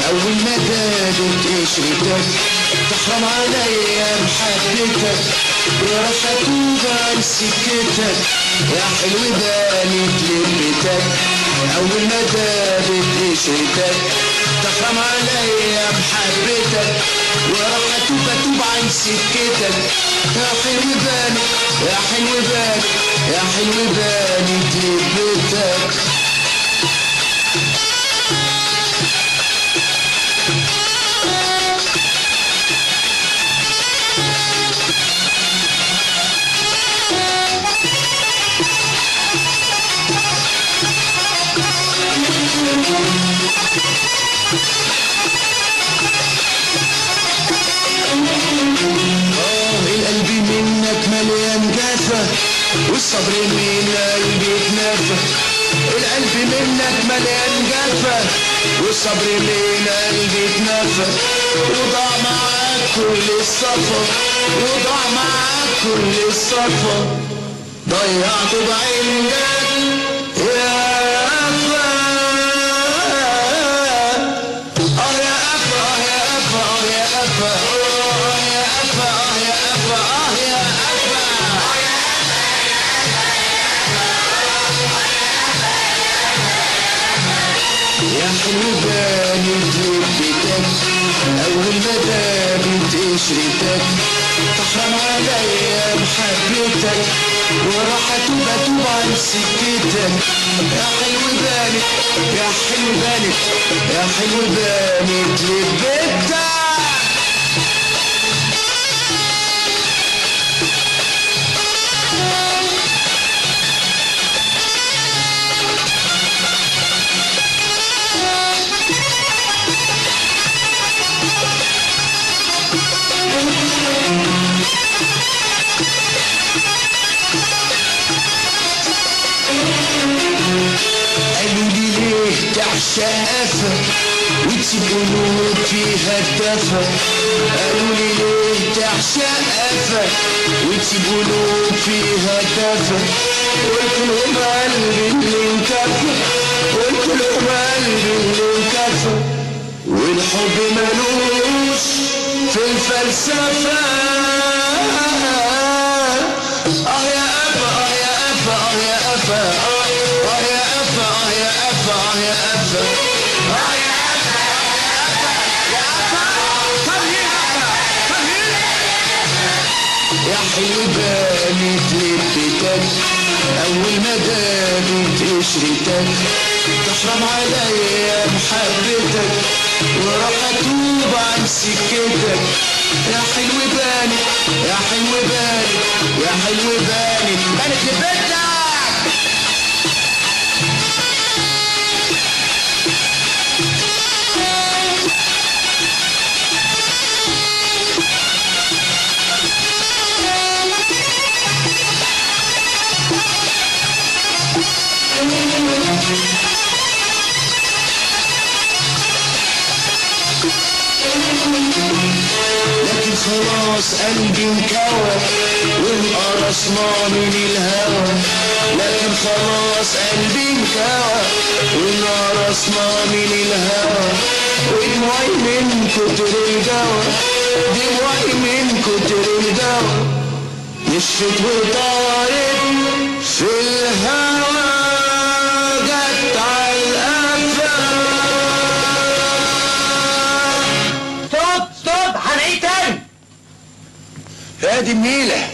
اول ما دابت قشرتك تحرم عليا محبتك يا رشا توبة لسكتك يا حلو بانت لمتك اول ما دابت قشرتك تحرم عليا محبتك وراح توبة عن سكتك يا حلو بانت يا حلو بانت يا حلو بانت لمتك القلب منك مليان جافة والصبر من قلبي اتنفى القلب منك مليان جافة والصبر من قلبي اتنفى وضاع معاك كل الصفا وضاع معاك كل الصفا ضيعت بعينك يا يا حلو بانت لبتك اول ما دابت قشرتك تحرم عليا محبتك وراح توب عن سكتك يا حلو بانت يا حلو بانت يا حلو بانت لبتك قالوا لي ليه تعشق قفا وتسيب قلوب فيها الدفا قالوا لي ليه تعشق قفا وتسيب قلوب فيها الدفا قلت لهم قلبي اللي انكفى قلت لهم قلبي اللي انكفى والحب ملوش في الفلسفة يا قفا يا قفا يا قفا يا قفا يا قفا يا قفا يا حلو بانت لبتك اول ما دابت قشرتك تحرم عليا محبتك وراح اتوب عن سكتك يا حلو بانت يا حلو بانت يا حلو بانت بانت لبتك لكن خلاص قلبي انكوى وانقرصنا من الهوى لكن خلاص قلبي انكوى وانقرصنا من الهوى ودموعي من كتر الجوى دموعي من كتر الجوى نشفت وطارت في الهوى جت على القفا هنعيد تاني يا دي النيلة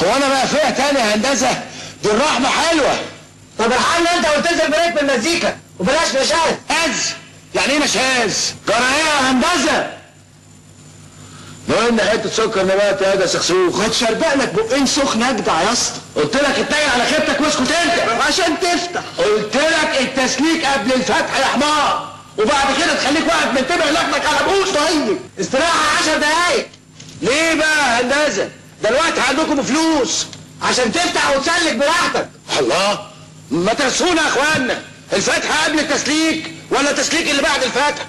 هو انا بقى فيها تاني يا هندسة دي الرحمة حلوة طب الحل انت وتنزل بريك من المزيكا وبلاش نشاز يعني ايه مشاز؟ جرى ايه يا هندسة؟ لو ان حتة سكر نبات يا ده سخسوخ ما تشربق لك بقين سخن اجدع يا اسطى قلت لك اتجه على خيبتك واسكت انت عشان تفتح قلت لك التسليك قبل الفتح يا حمار وبعد كده تخليك واقف منتبه لكنك على ابوش طيب استراحة 10 دقايق ليه بقى يا هندسة؟ دلوقتي عندكم فلوس عشان تفتح وتسلك براحتك الله ما ترسونا يا اخوانا الفتح قبل التسليك ولا التسليك اللي بعد الفتح؟